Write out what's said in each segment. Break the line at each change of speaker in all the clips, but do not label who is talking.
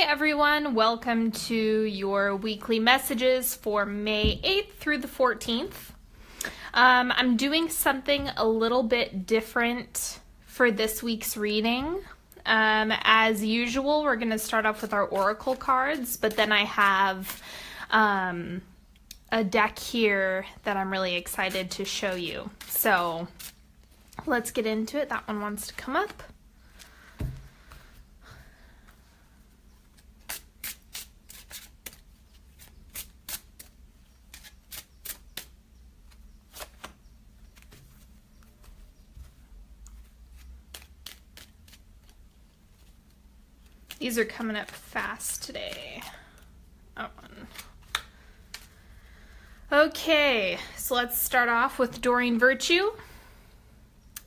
everyone, welcome to your weekly messages for May 8th through the 14th. I'm doing something a little bit different for this week's reading. As usual, we're going to start off with our oracle cards, but then I have a deck here that I'm really excited to show you. So let's get into it. That one wants to come up. These are coming up fast today. That one. Okay, so let's start off with Doreen Virtue.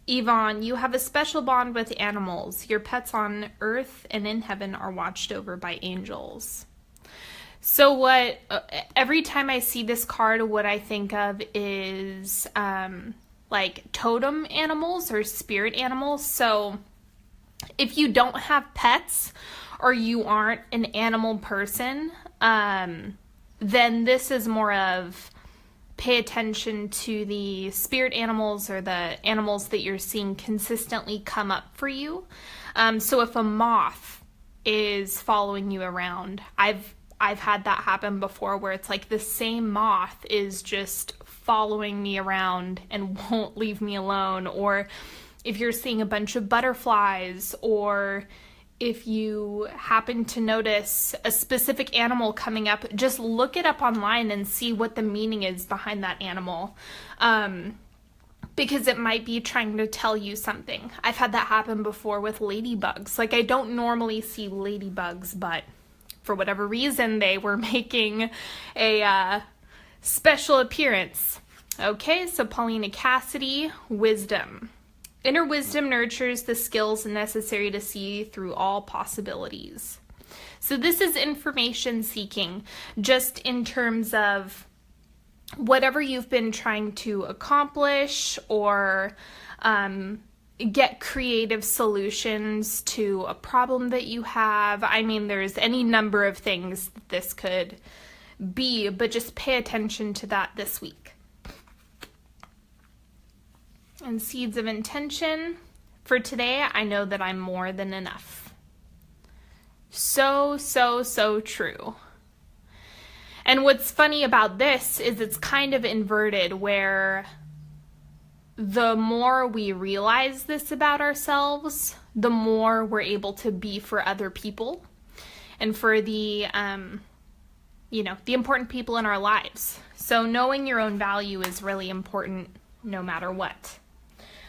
Yvonne, you have a special bond with animals. Your pets on earth and in heaven are watched over by angels. So every time I see this card, what I think of is like totem animals or spirit animals. So if you don't have pets or you aren't an animal person, then this is more of pay attention to the spirit animals or the animals that you're seeing consistently come up for you. So if a moth is following you around, I've had that happen before where it's like the same moth is just following me around and won't leave me alone. Or if you're seeing a bunch of butterflies, or if you happen to notice a specific animal coming up, just look it up online and see what the meaning is behind that animal. Because it might be trying to tell you something. I've had that happen before with ladybugs. Like, I don't normally see ladybugs, but for whatever reason, they were making a special appearance. Okay, so Paulina Cassidy, wisdom. Inner wisdom nurtures the skills necessary to see through all possibilities. So this is information seeking, just in terms of whatever you've been trying to accomplish or get creative solutions to a problem that you have. I mean, there's any number of things that this could be, but just pay attention to that this week. And seeds of intention. For today, I know that I'm more than enough. So true. And what's funny about this is it's kind of inverted, where the more we realize this about ourselves, the more we're able to be for other people and for the important people in our lives. So knowing your own value is really important no matter what.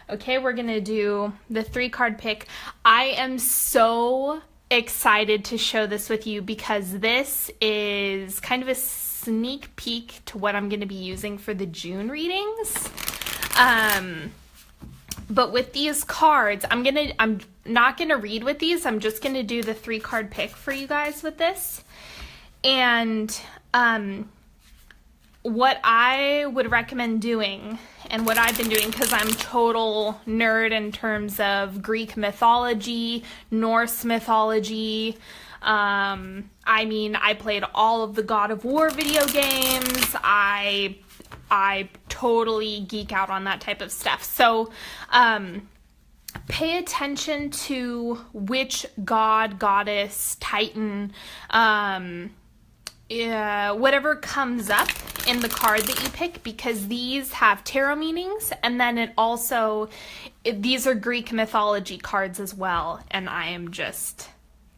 Okay, we're going to do the 3-card pick. I am so excited to show this with you because this is kind of a sneak peek to what I'm going to be using for the June readings. But with these cards, I'm not going to read with these. I'm just going to do the 3-card pick for you guys with this. And what I would recommend doing, and what I've been doing, because I'm total nerd in terms of Greek mythology, Norse mythology. I mean, I played all of the God of War video games. I totally geek out on that type of stuff. So, pay attention to which god, goddess, titan, whatever comes up in the card that you pick, because these have tarot meanings, and then these are Greek mythology cards as well, and I am just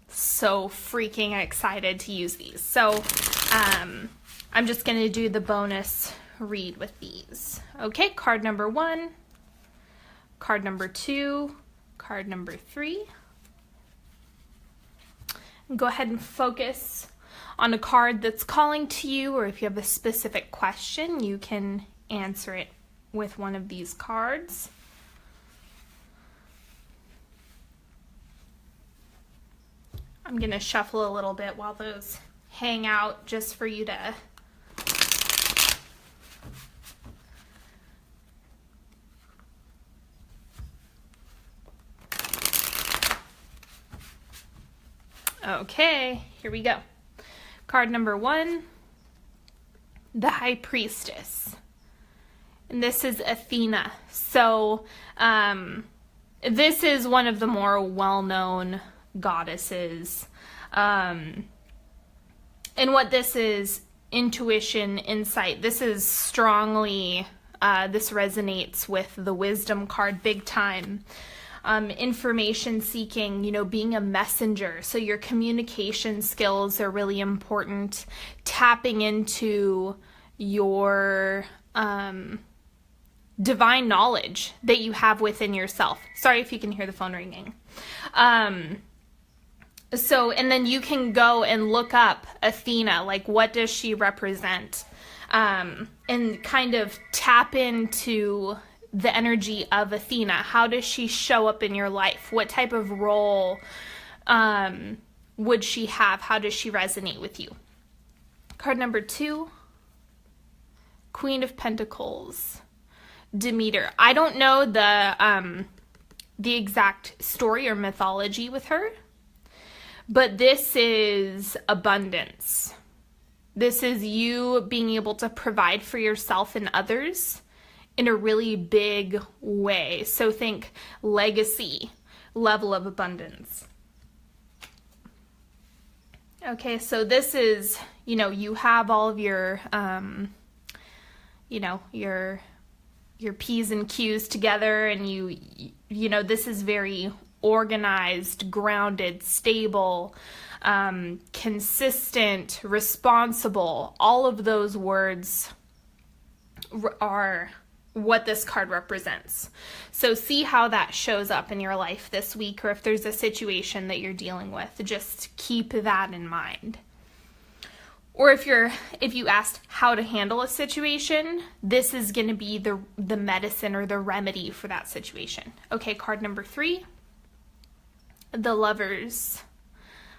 so freaking excited to use these. So I'm just going to do the bonus read with these. Okay, card number 1, card number 2, card number 3. Go ahead and focus on a card that's calling to you, or if you have a specific question, you can answer it with one of these cards. I'm going to shuffle a little bit while those hang out just for you to Okay, here we go. Card number 1, the High Priestess. And this is Athena. So, this is one of the more well-known goddesses. And what this is, intuition, insight. This is strongly, this resonates with the Wisdom card big time. Information seeking, being a messenger. So your communication skills are really important. Tapping into your divine knowledge that you have within yourself. Sorry if you can hear the phone ringing. So, and then you can go and look up Athena, like what does she represent? And kind of tap into the energy of Athena. How does she show up in your life? What type of role would she have? How does she resonate with you? Card number 2, Queen of Pentacles, Demeter. I don't know the exact story or mythology with her, but this is abundance. This is you being able to provide for yourself and others in a really big way. So think legacy, level of abundance. Okay, so this is, you have all of your, your P's and Q's together, and this is very organized, grounded, stable, consistent, responsible. All of those words are what this card represents. So see how that shows up in your life this week, or if there's a situation that you're dealing with, just keep that in mind. Or if you asked how to handle a situation, this is going to be the medicine or the remedy for that situation. Okay, card number 3, the Lovers,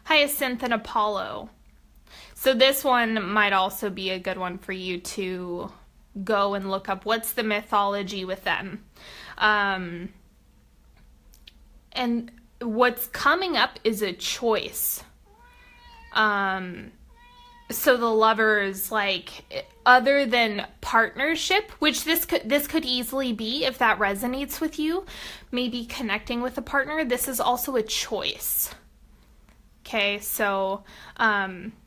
Hyacinth and Apollo. So this one might also be a good one for you to go and look up what's the mythology with them. And what's coming up is a choice. So the Lovers, like, other than partnership, which this could easily be if that resonates with you, maybe connecting with a partner, this is also a choice. Okay, so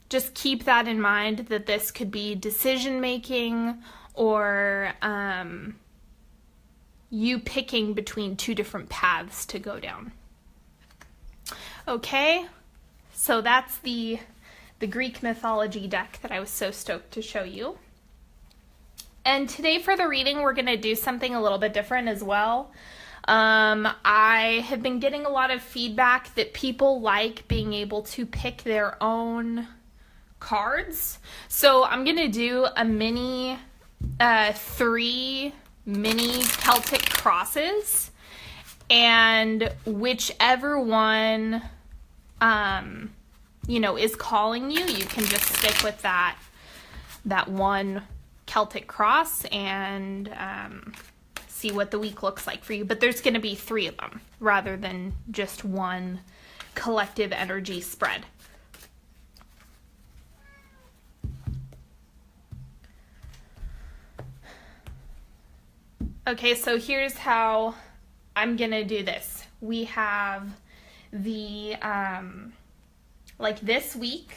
just keep that in mind, that this could be decision making, or you picking between 2 different paths to go down. Okay, so that's the Greek mythology deck that I was so stoked to show you. And today for the reading, we're going to do something a little bit different as well. I have been getting a lot of feedback that people like being able to pick their own cards. So I'm going to do a mini 3 mini Celtic crosses, and whichever one is calling you, you can just stick with that one Celtic cross and see what the week looks like for you. But there's going to be 3 of them rather than just one collective energy spread. Okay, so here's how I'm gonna do this. We have the, like this week,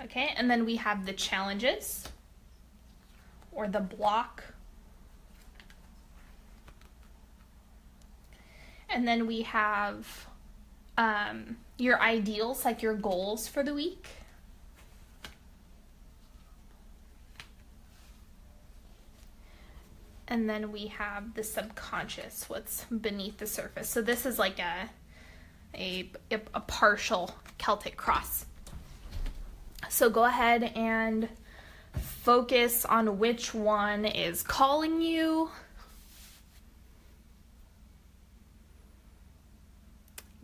okay, and then we have the challenges, or the block, and then we have your ideals, like your goals for the week. And then we have the subconscious, what's beneath the surface. So this is like a partial Celtic cross. So go ahead and focus on which one is calling you.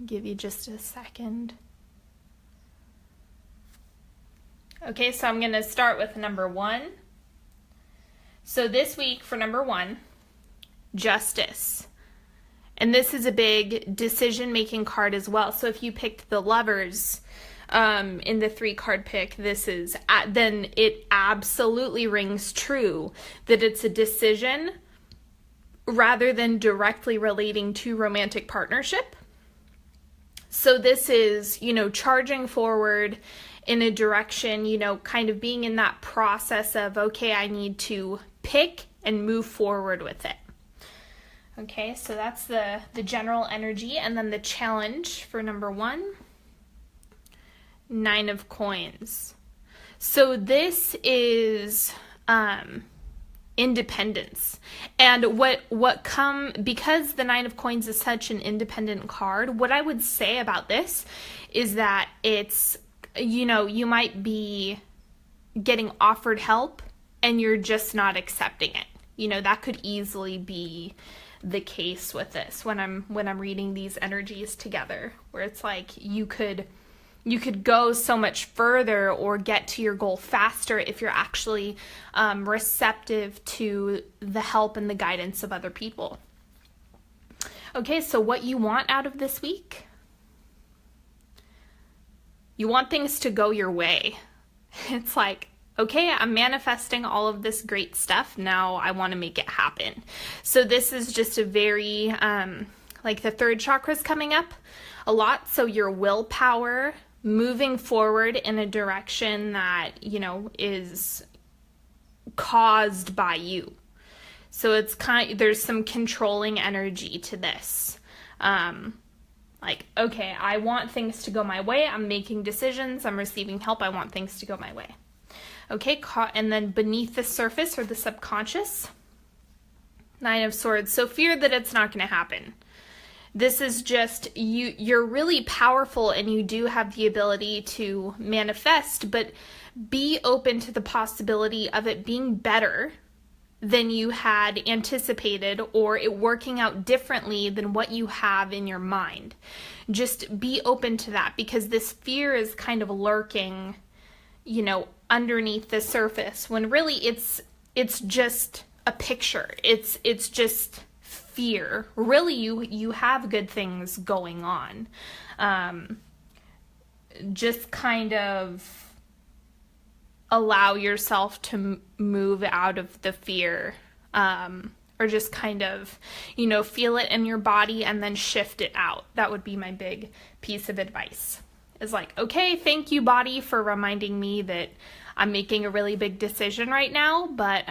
Give you just a second. Okay, so I'm going to start with number 1. So this week for number 1, justice. And this is a big decision-making card as well. So if you picked the Lovers in the 3-card pick, then it absolutely rings true that it's a decision rather than directly relating to romantic partnership. So this is, charging forward in a direction, kind of being in that process of, okay, I need to pick and move forward with it. Okay, so that's the general energy. And then the challenge for number 1, 9 of Coins. So this is independence. And because the 9 of Coins is such an independent card, what I would say about this is that it's, you might be getting offered help and you're just not accepting it. That could easily be the case with this when I'm reading these energies together, where it's like you could go so much further or get to your goal faster if you're actually receptive to the help and the guidance of other people. Okay, so what you want out of this week? You want things to go your way. It's like, okay, I'm manifesting all of this great stuff. Now I want to make it happen. So this is just a very, like the 3rd chakra is coming up a lot. So your willpower, moving forward in a direction that, is caused by you. So it's there's some controlling energy to this. Like, okay, I want things to go my way. I'm making decisions. I'm receiving help. I want things to go my way. Okay, and then beneath the surface or the subconscious, 9 of Swords. So fear that it's not going to happen. This is just, you're really powerful and you do have the ability to manifest, but be open to the possibility of it being better than you had anticipated or it working out differently than what you have in your mind. Just be open to that because this fear is kind of lurking, underneath the surface when really it's just a picture. It's just fear. Really, you have good things going on. Just kind of allow yourself to move out of the fear, or just kind of, feel it in your body and then shift it out. That would be my big piece of advice. Is like, okay, thank you, body, for reminding me that I'm making a really big decision right now, but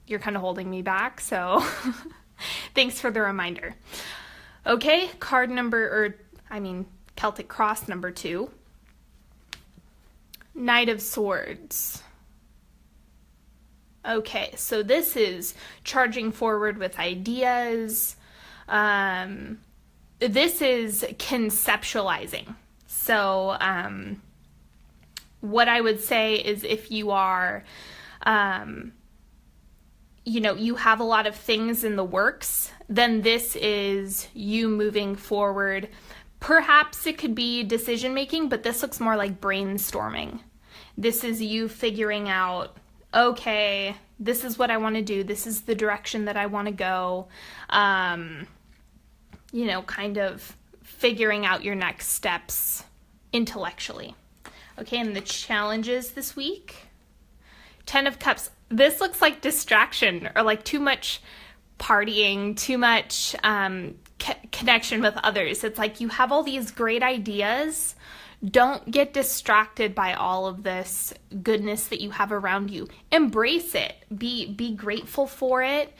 you're kind of holding me back, so thanks for the reminder. Okay, Celtic Cross number 2. Knight of Swords. Okay, so this is charging forward with ideas. This is conceptualizing. So what I would say is if you are, you have a lot of things in the works, then this is you moving forward. Perhaps it could be decision making, but this looks more like brainstorming. This is you figuring out, okay, this is what I want to do. This is the direction that I want to go. Kind of figuring out your next steps intellectually. Okay, and the challenges this week. 10 of Cups. This looks like distraction or like too much partying, too much connection with others. It's like you have all these great ideas. Don't get distracted by all of this goodness that you have around you. Embrace it. Be grateful for it.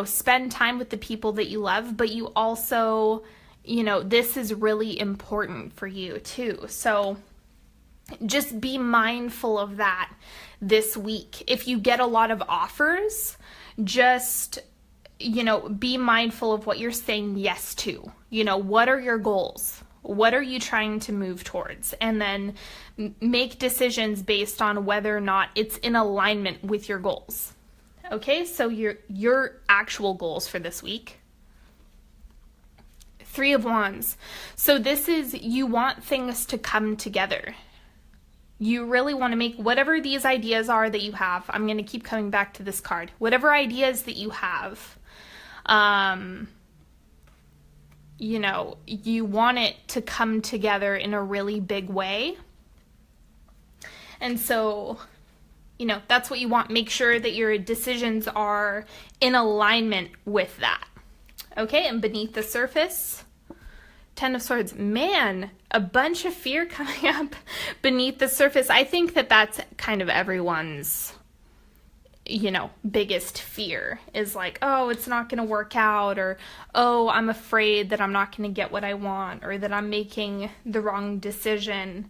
Spend time with the people that you love, but you also, this is really important for you too. So just be mindful of that this week. If you get a lot of offers, just, be mindful of what you're saying yes to. What are your goals? What are you trying to move towards? And then make decisions based on whether or not it's in alignment with your goals. Okay, so your actual goals for this week. 3 of Wands. So this is, you want things to come together. You really want to make whatever these ideas are that you have. I'm going to keep coming back to this card. Whatever ideas that you have, you want it to come together in a really big way. And so, that's what you want. Make sure that your decisions are in alignment with that. Okay, and beneath the surface, 10 of Swords. Man, a bunch of fear coming up beneath the surface. I think that that's kind of everyone's, biggest fear is like, oh, it's not going to work out, or, oh, I'm afraid that I'm not going to get what I want, or that I'm making the wrong decision.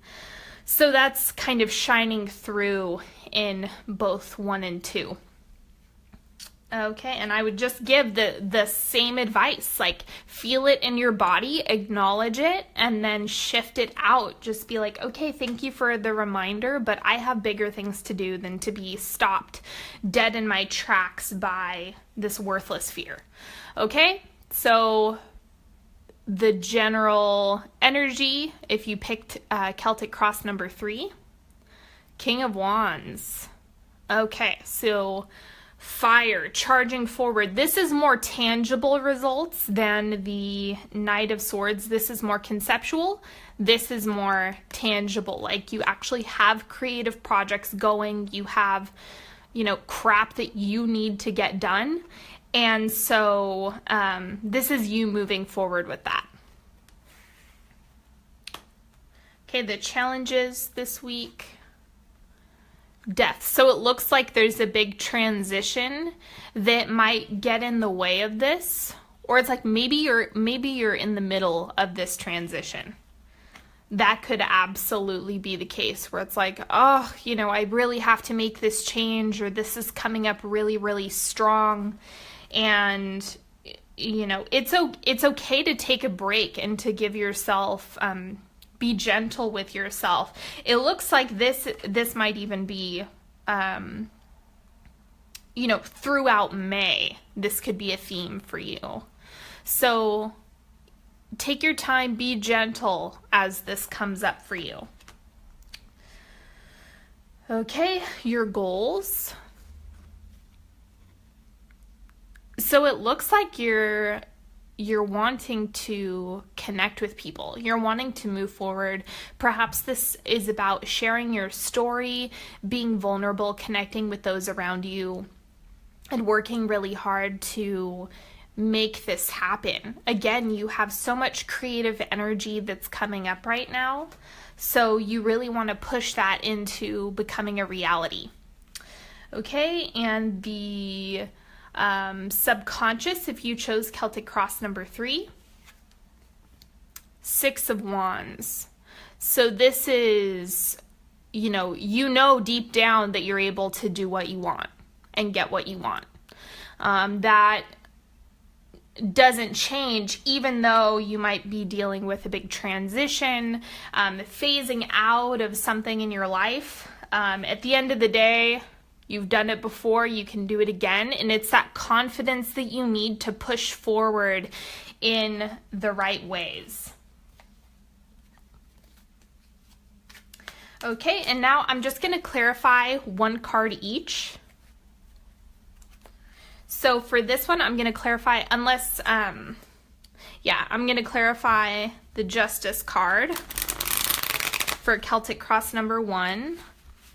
So that's kind of shining through in both 1 and 2. Okay, and I would just give the same advice, like feel it in your body, acknowledge it, and then shift it out. Just be like, okay, thank you for the reminder, but I have bigger things to do than to be stopped dead in my tracks by this worthless fear. Okay, so the general energy, if you picked Celtic Cross number 3, King of Wands. Okay, so fire, charging forward. This is more tangible results than the Knight of Swords. This is more conceptual. This is more tangible. Like you actually have creative projects going. You have, crap that you need to get done. And so this is you moving forward with that. Okay, the challenges this week. Death. So it looks like there's a big transition that might get in the way of this, or it's like maybe you're in the middle of this transition. That could absolutely be the case where it's like, oh, I really have to make this change, or this is coming up really, really strong, and it's okay to take a break and to give yourself be gentle with yourself. It looks like this might even be, throughout May, this could be a theme for you. So take your time, be gentle as this comes up for you. Okay, your goals. So it looks like you're wanting to connect with people. You're wanting to move forward. Perhaps this is about sharing your story, being vulnerable, connecting with those around you, and working really hard to make this happen. Again, you have so much creative energy that's coming up right now, so you really want to push that into becoming a reality. Okay, and the subconscious, if you chose Celtic Cross number 3, 6 of Wands. So this is, deep down that you're able to do what you want and get what you want. That doesn't change, even though you might be dealing with a big transition, phasing out of something in your life. At the end of the day, you've done it before, you can do it again, and it's that confidence that you need to push forward in the right ways. Okay, and now I'm just going to clarify one card each. So for this one, I'm going to clarify, I'm going to clarify the Justice card for Celtic Cross number 1.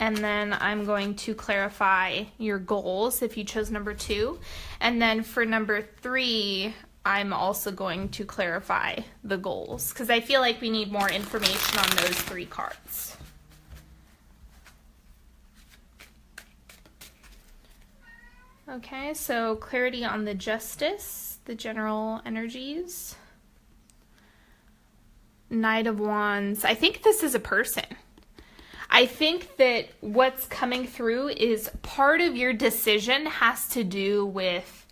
And then I'm going to clarify your goals if you chose number 2. And then for number 3, I'm also going to clarify the goals, because I feel like we need more information on those 3 cards. Okay, so clarity on the Justice, the general energies. Knight of Wands. I think this is a person. I think that what's coming through is part of your decision has to do with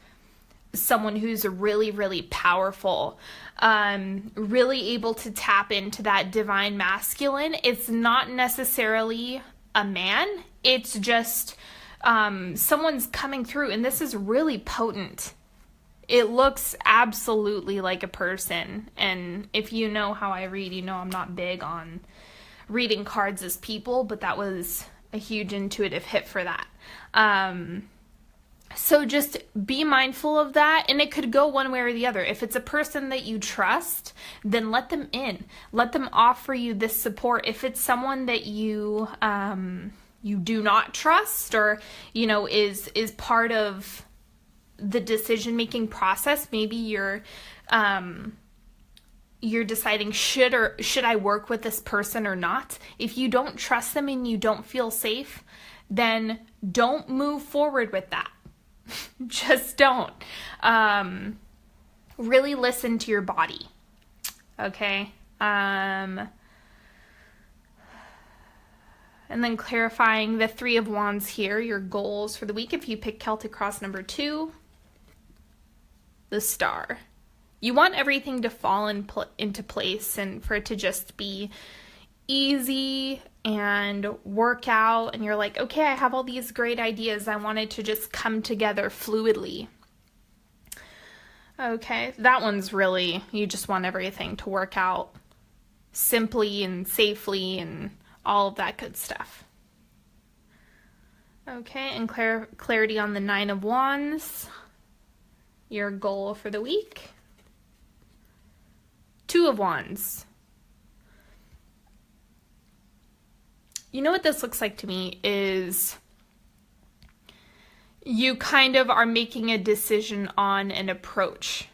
someone who's really, really powerful, really able to tap into that divine masculine. It's not necessarily a man. It's just someone's coming through, and this is really potent. It looks absolutely like a person, and if you know how I read, I'm not big on reading cards as people, but that was a huge intuitive hit for that. So just be mindful of that, and it could go one way or the other. If it's a person that you trust, then let them in. Let them offer you this support. If it's someone that you you do not trust, or is part of the decision-making process, maybe you're deciding should I work with this person or not. If you don't trust them and you don't feel safe, then don't move forward with that. Just don't. Really listen to your body. Okay. And then clarifying the Three of Wands here, your goals for the week. If you pick Celtic Cross number 2, the Star. You want everything to fall into place and for it to just be easy and work out, and you're like, okay, I have all these great ideas. I want it to just come together fluidly. Okay, that one's really, you just want everything to work out simply and safely and all of that good stuff. Okay, and clarity on the Nine of Wands, your goal for the week. Two of Wands. You know what this looks like to me is you kind of are making a decision on an approach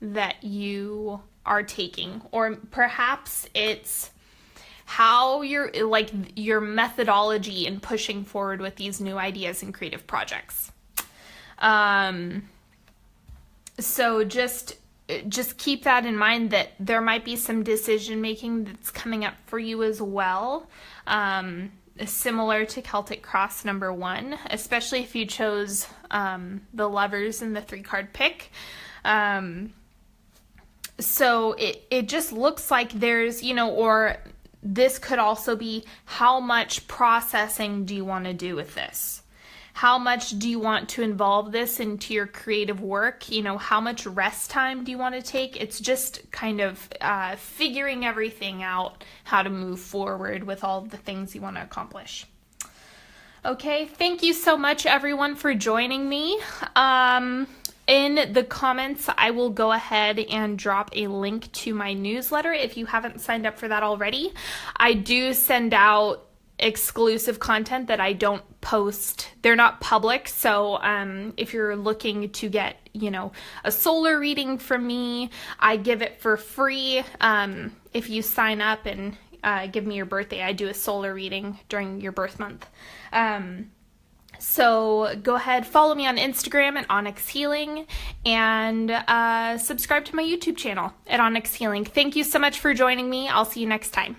that you are taking, or perhaps it's how you're, like, your methodology in pushing forward with these new ideas and creative projects. So just keep that in mind, that there might be some decision making that's coming up for you as well. Similar to Celtic Cross number 1, especially if you chose the Lovers in the 3-card pick. So it just looks like there's, or this could also be, how much processing do you want to do with this? How much do you want to involve this into your creative work? How much rest time do you want to take? It's just kind of figuring everything out, how to move forward with all the things you want to accomplish. Okay, thank you so much, everyone, for joining me. In the comments, I will go ahead and drop a link to my newsletter if you haven't signed up for that already. I do send out exclusive content that I don't post. They're not public, so if you're looking to get, a solar reading from me, I give it for free. If you sign up and give me your birthday, I do a solar reading during your birth month. So go ahead, follow me on Instagram at Onyx Healing, and subscribe to my YouTube channel at Onyx Healing. Thank you so much for joining me. I'll see you next time.